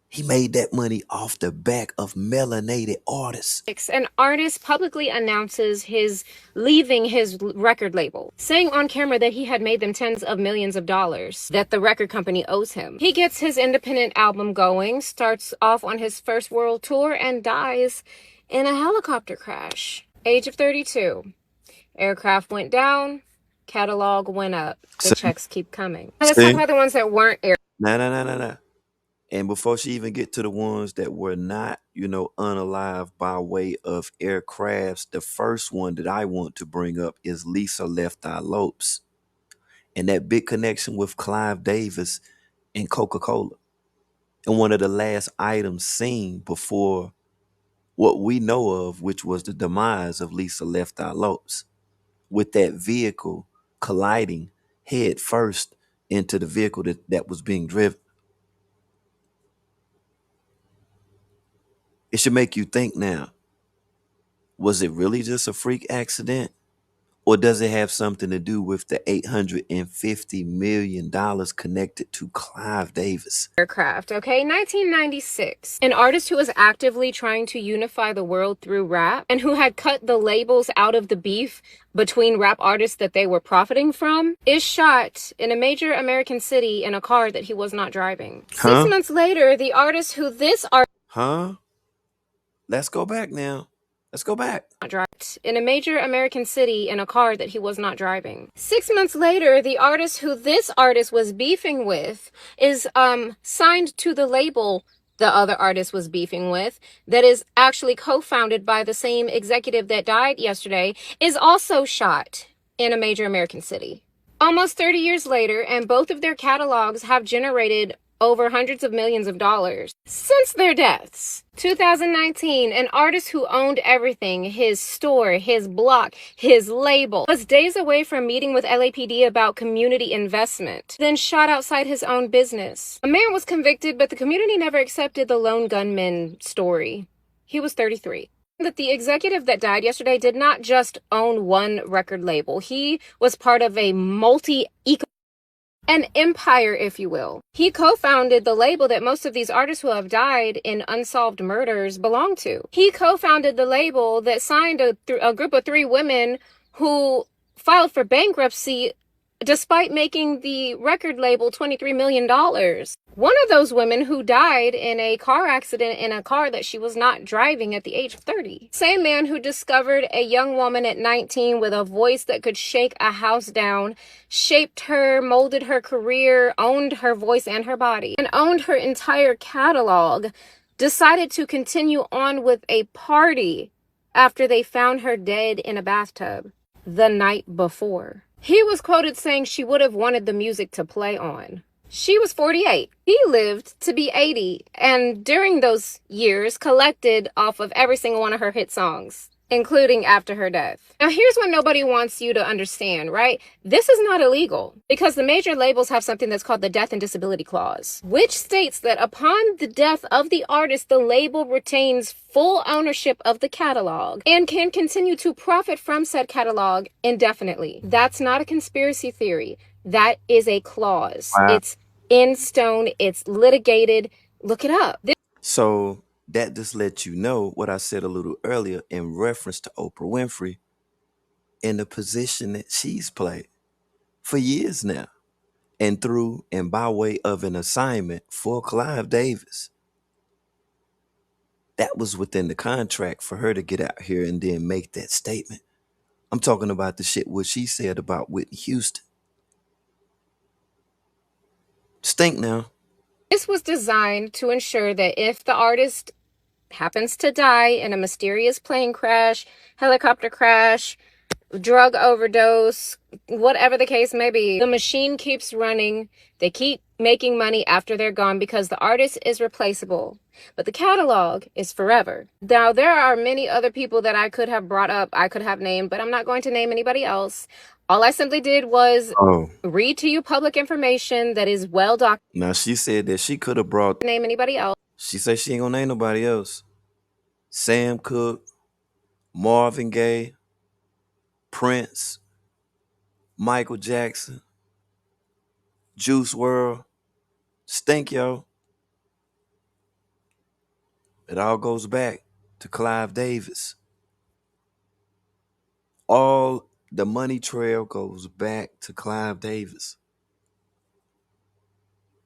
He made that money off the back of melanated artists. An artist publicly announces his leaving his record label, saying on camera that he had made them tens of millions of dollars that the record company owes him. He gets his independent album going, starts off on his first world tour, and dies in a helicopter crash. Age of 32. Aircraft went down, catalog went up. The checks keep coming. Now let's talk about the ones that weren't air. Nah. And before she even get to the ones that were not, unalive by way of aircrafts, the first one that I want to bring up is Lisa Left Eye Lopes. And that big connection with Clive Davis and Coca-Cola. And one of the last items seen before what we know of, which was the demise of Lisa Left Eye Lopes, with that vehicle colliding head first into the vehicle that was being driven. It should make you think now, was it really just a freak accident? Or does it have something to do with the $850 million connected to Clive Davis? Aircraft, okay? 1996. An artist who was actively trying to unify the world through rap and who had cut the labels out of the beef between rap artists that they were profiting from is shot in a major American city in a car that he was not driving. 6 months later, the artist who this art Huh? Let's go back now. Let's go back. in a major American city in a car that he was not driving. 6 months later, the artist who this artist was beefing with is signed to the label the other artist was beefing with, that is actually co-founded by the same executive that died yesterday, is also shot in a major American city. Almost 30 years later, and both of their catalogs have generated over hundreds of millions of dollars since their deaths. 2019, an artist who owned everything, his store, his block, his label, was days away from meeting with LAPD about community investment, then shot outside his own business. A man was convicted, but the community never accepted the lone gunman story. He was 33. That the executive that died yesterday did not just own one record label. He was part of a an empire, if you will. He co-founded the label that most of these artists who have died in unsolved murders belong to. He co-founded the label that signed a group of 3 women who filed for bankruptcy despite making the record label $23 million. One of those women who died in a car accident in a car that she was not driving at the age of 30. Same man who discovered a young woman at 19 with a voice that could shake a house down, shaped her, molded her career, owned her voice and her body, and owned her entire catalog, decided to continue on with a party after they found her dead in a bathtub the night before. He was quoted saying she would have wanted the music to play on. She was 48. He lived to be 80, and during those years collected off of every single one of her hit songs, including after her death. Now here's what nobody wants you to understand, right? This is not illegal because the major labels have something that's called the Death and Disability Clause, which states that upon the death of the artist, the label retains full ownership of the catalog and can continue to profit from said catalog indefinitely. That's not a conspiracy theory. That is a clause. Wow. It's in stone. It's litigated. Look it up. So that just lets you know what I said a little earlier in reference to Oprah Winfrey in the position that she's played for years now, and through and by way of an assignment for Clive Davis. That was within the contract for her to get out here and then make that statement. I'm talking about the shit what she said about Whitney Houston. Stink now. This was designed to ensure that if the artist happens to die in a mysterious plane crash, helicopter crash, drug overdose, whatever the case may be, the machine keeps running. They keep making money after they're gone because the artist is replaceable, but the catalog is forever. Now, there are many other people that I could have brought up, I could have named, but I'm not going to name anybody else. All I simply did was read to you public information that is well documented. Now, she said that she could have brought... Name anybody else. She said she ain't gonna name nobody else. Sam Cooke, Marvin Gaye, Prince, Michael Jackson, Juice WRLD, Stink, yo. It all goes back to Clive Davis. All the money trail goes back to Clive Davis.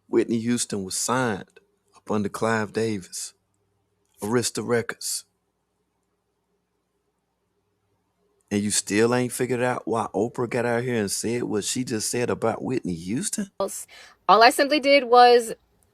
Whitney Houston was signed up under Clive Davis, Arista Records. And you still ain't figured out why Oprah got out here and said what she just said about Whitney Houston? All I simply did was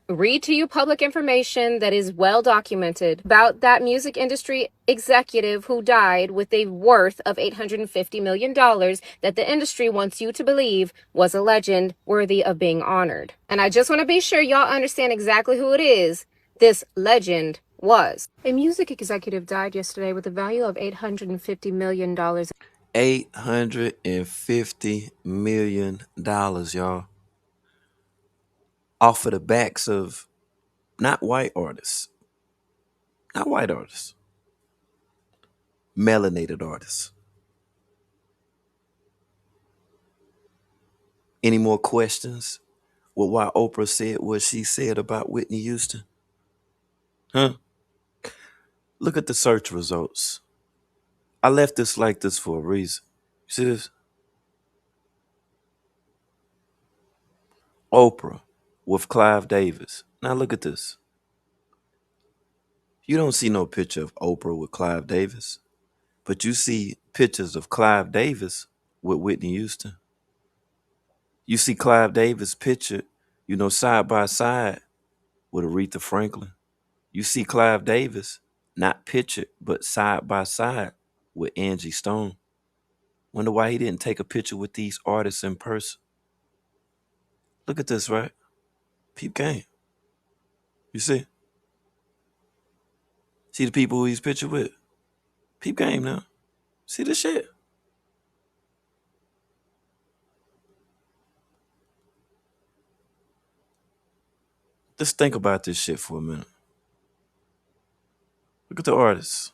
read to you public information that is well documented about that music industry executive who died with a worth of $850 million that the industry wants you to believe was a legend worthy of being honored. And I just want to be sure y'all understand exactly who it is this legend was. A music executive died yesterday with a value of $850 million. $850 million, y'all. Off of the backs of not white artists, melanated artists. Any more questions with why Oprah said what she said about Whitney Houston? Huh? Look at the search results. I left this like this for a reason. See this? Oprah with Clive Davis. Now look at this. You don't see no picture of Oprah with Clive Davis, but you see pictures of Clive Davis with Whitney Houston. You see Clive Davis pictured, side by side with Aretha Franklin. You see Clive Davis not pictured, but side by side with Angie Stone. Wonder why he didn't take a picture with these artists in person. Look at this, right? Peep game. You see? See the people who he's pictured with? Peep game now. See the shit? Just think about this shit for a minute. Look at the artists.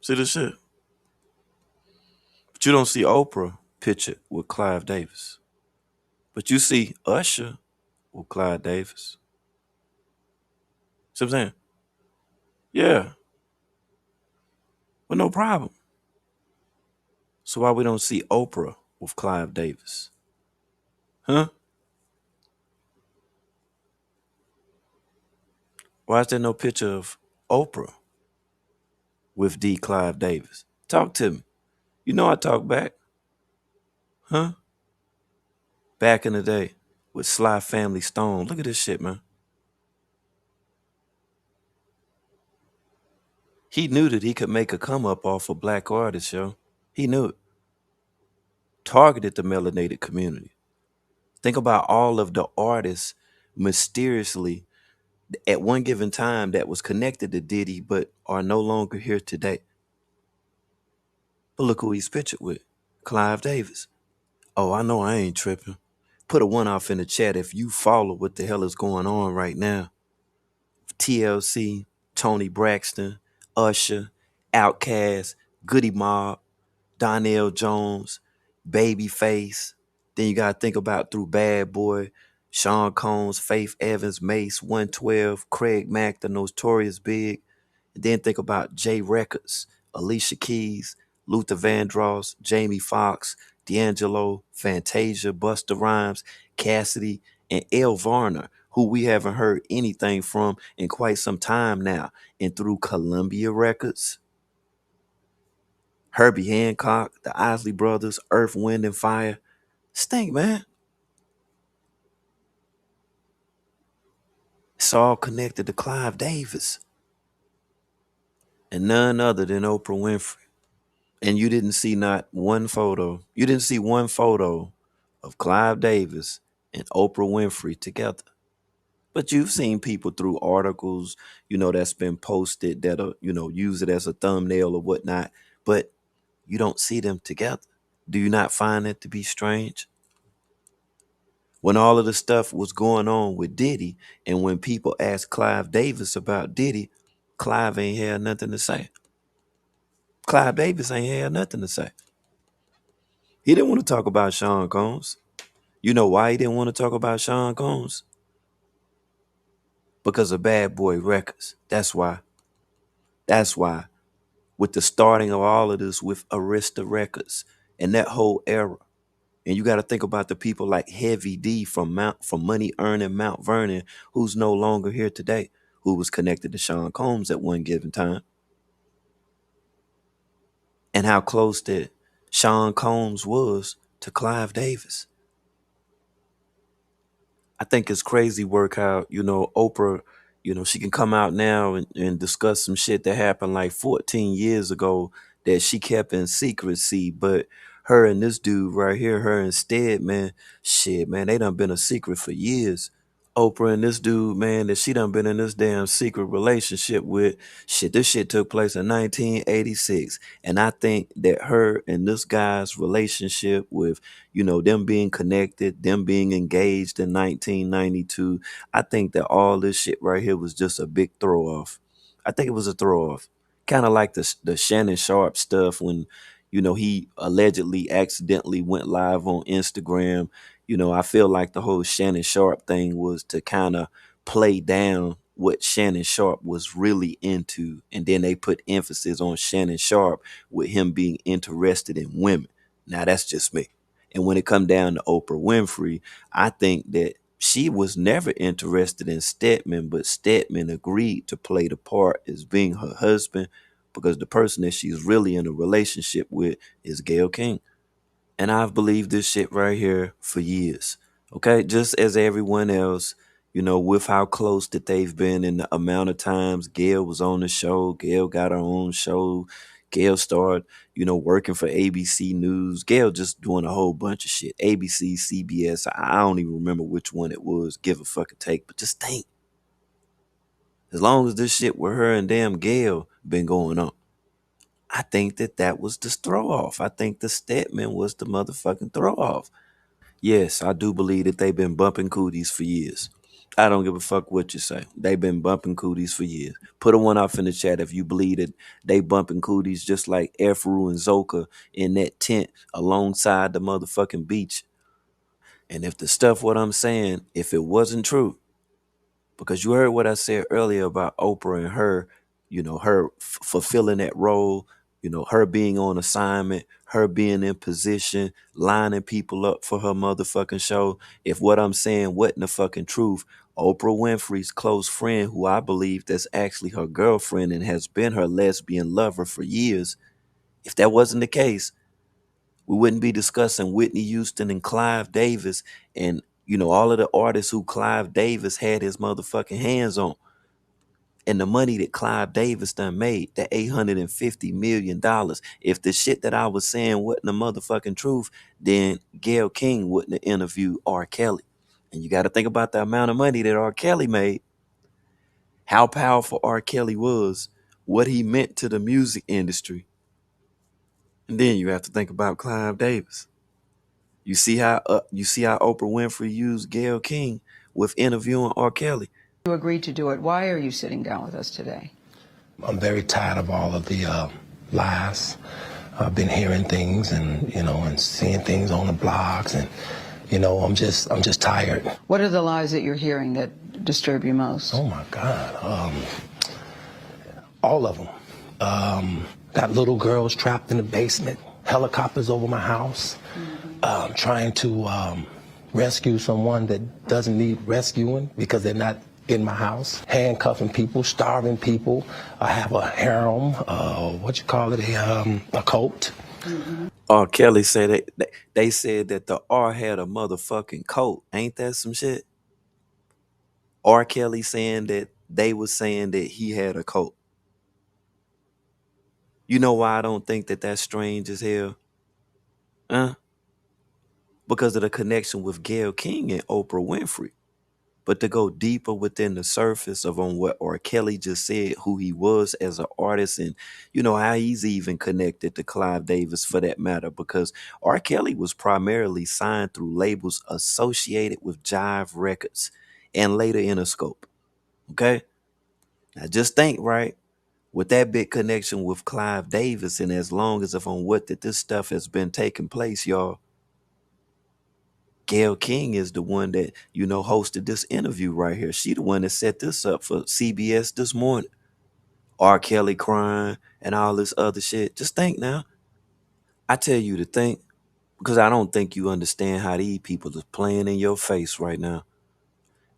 See the shit? But you don't see Oprah pictured with Clive Davis. But you see Usher with Clive Davis. See what I'm saying? Yeah. But no problem. So why we don't see Oprah with Clive Davis? Huh? Why is there no picture of Oprah with D. Clive Davis? Talk to me. You know I talk back. Huh? Back in the day with Sly Family Stone. Look at this shit, man. He knew that he could make a come up off of black artists, yo. He knew it. Targeted the melanated community. Think about all of the artists mysteriously at one given time that was connected to Diddy but are no longer here today. But look who he's pictured with. Clive Davis. Oh, I know I ain't tripping. Put a one off in the chat if you follow what the hell is going on right now. TLC, Tony Braxton, Usher, Outkast, Goody Mob, Donnell Jones, Babyface. Then you gotta think about through Bad Boy, Sean Combs, Faith Evans, Mace, 112, Craig Mack, the Notorious Big. And then think about J Records, Alicia Keys, Luther Vandross, Jamie Foxx, D'Angelo, Fantasia, Busta Rhymes, Cassidy, and El Varner, who we haven't heard anything from in quite some time now. And through Columbia Records, Herbie Hancock, the Isley Brothers, Earth, Wind, and Fire. Stink, man. It's all connected to Clive Davis. And none other than Oprah Winfrey. And you didn't see not one photo. You didn't see one photo of Clive Davis and Oprah Winfrey together. But you've seen people through articles, that's been posted that, use it as a thumbnail or whatnot. But you don't see them together. Do you not find that to be strange? When all of the stuff was going on with Diddy, and when people asked Clive Davis about Diddy, Clive ain't had nothing to say. Clive Davis ain't had nothing to say. He didn't want to talk about Sean Combs. You know why he didn't want to talk about Sean Combs? Because of Bad Boy Records. That's why. That's why. With the starting of all of this with Arista Records and that whole era. And you got to think about the people like Heavy D from Money Earning Mount Vernon, who's no longer here today, who was connected to Sean Combs at one given time. And how close that Sean Combs was to Clive Davis. I think it's crazy work how, Oprah, she can come out now and discuss some shit that happened like 14 years ago that she kept in secrecy. But her and this dude right here, her instead, man, shit, man, they done been a secret for years. Oprah and this dude, man, that she done been in this damn secret relationship with. Shit, this shit took place in 1986. And I think that her and this guy's relationship with, them being connected, them being engaged in 1992, I think that all this shit right here was just a big throw off. I think it was a throw off. Kind of like the Shannon Sharp stuff when, He allegedly accidentally went live on Instagram. I feel like the whole Shannon Sharp thing was to kind of play down what Shannon Sharp was really into. And then they put emphasis on Shannon Sharp with him being interested in women. Now, that's just me. And when it come down to Oprah Winfrey, I think that she was never interested in Stedman, but Stedman agreed to play the part as being her husband because the person that she's really in a relationship with is Gayle King. And I've believed this shit right here for years. Okay, just as everyone else, with how close that they've been and the amount of times Gayle was on the show, Gayle got her own show, Gayle started, working for ABC News, Gayle just doing a whole bunch of shit. ABC, CBS, I don't even remember which one it was, give a fucking take, but just think. As long as this shit with her and damn Gayle been going on, I think that was the throw off. I think the Stedman was the motherfucking throw off. Yes, I do believe that they've been bumping cooties for years. I don't give a fuck what you say. They've been bumping cooties for years. Put a one off in the chat if you believe that they bumping cooties just like Efru and Zoka in that tent alongside the motherfucking beach. And if the stuff what I'm saying, if it wasn't true, because you heard what I said earlier about Oprah and her, her fulfilling that role, her being on assignment, her being in position, lining people up for her motherfucking show. If what I'm saying wasn't the fucking truth, Oprah Winfrey's close friend, who I believe that's actually her girlfriend and has been her lesbian lover for years, if that wasn't the case, we wouldn't be discussing Whitney Houston and Clive Davis and, all of the artists who Clive Davis had his motherfucking hands on. And the money that Clive Davis done made, that $850 million. If the shit that I was saying wasn't the motherfucking truth, then Gayle King wouldn't have interviewed R. Kelly. And you got to think about the amount of money that R. Kelly made, how powerful R. Kelly was, what he meant to the music industry. And then you have to think about Clive Davis. You see how Oprah Winfrey used Gayle King with interviewing R. Kelly. You agreed to do it. Why are you sitting down with us today? I'm very tired of all of the lies. I've been hearing things and seeing things on the blogs and, I'm just tired. What are the lies that you're hearing that disturb you most? Oh my God. All of them. Got little girls trapped in the basement, helicopters over my house, trying to rescue someone that doesn't need rescuing because they're not in my house, handcuffing people, starving people. I have a harem, a cult. R. Kelly said they said that the R had a motherfucking coat. Ain't that some shit? R. Kelly saying that they was saying that he had a coat. You know why I don't think that that's strange as hell? Because of the connection with Gayle King and Oprah Winfrey. But to go deeper within the surface of on what R. Kelly just said, who he was as an artist, and how he's even connected to Clive Davis for that matter, because R. Kelly was primarily signed through labels associated with Jive Records and later Interscope. Okay? Now just think, right? With that big connection with Clive Davis, and as long as if on what that this stuff has been taking place, y'all, Gayle King is the one that, hosted this interview right here. She the one that set this up for CBS this morning. R. Kelly crying and all this other shit. Just think now. I tell you to think, because I don't think you understand how these people is playing in your face right now.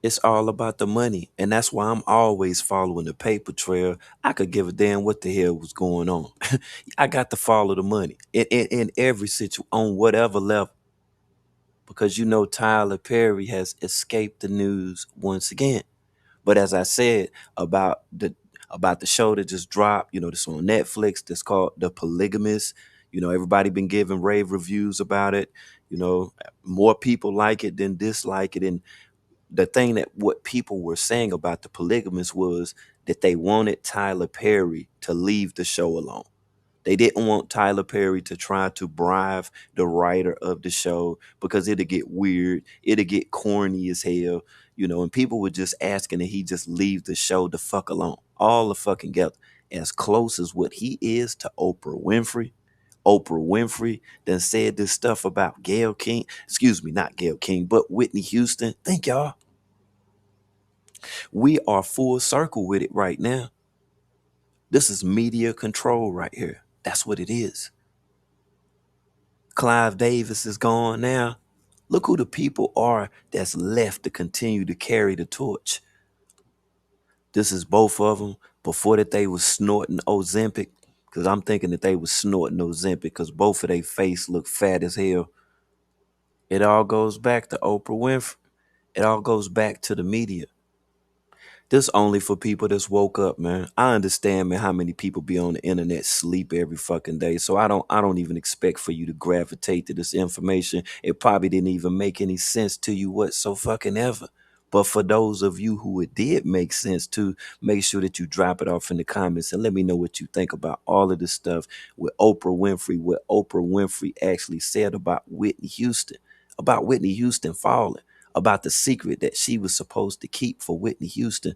It's all about the money, and that's why I'm always following the paper trail. I could give a damn what the hell was going on. I got to follow the money in every situation, on whatever level. Because Tyler Perry has escaped the news once again. But as I said about the show that just dropped, that's on Netflix, that's called The Polygamist. Everybody been giving rave reviews about it. More people like it than dislike it. And the thing that what people were saying about The Polygamist was that they wanted Tyler Perry to leave the show alone. They didn't want Tyler Perry to try to bribe the writer of the show because it'll get weird. It'll get corny as hell, and people were just asking that he just leave the show the fuck alone. All the fucking together. As close as what he is to Oprah Winfrey, Oprah Winfrey done said this stuff about Gayle King. Excuse me, not Gayle King, but Whitney Houston. Think y'all. We are full circle with it right now. This is media control right here. That's what it is. Clive Davis is gone now. Look who the people are that's left to continue to carry the torch. This is both of them before that they was snorting Ozempic, because I'm thinking that they was snorting Ozempic because both of their face look fat as hell. It all goes back to Oprah Winfrey. It all goes back to the media. This only for people that's woke up, man. I understand, man, how many people be on the internet sleep every fucking day. So I don't even expect for you to gravitate to this information. It probably didn't even make any sense to you whatsoever. But for those of you who it did make sense to, make sure that you drop it off in the comments and let me know what you think about all of this stuff with Oprah Winfrey, what Oprah Winfrey actually said about Whitney Houston falling, about the secret that she was supposed to keep for Whitney Houston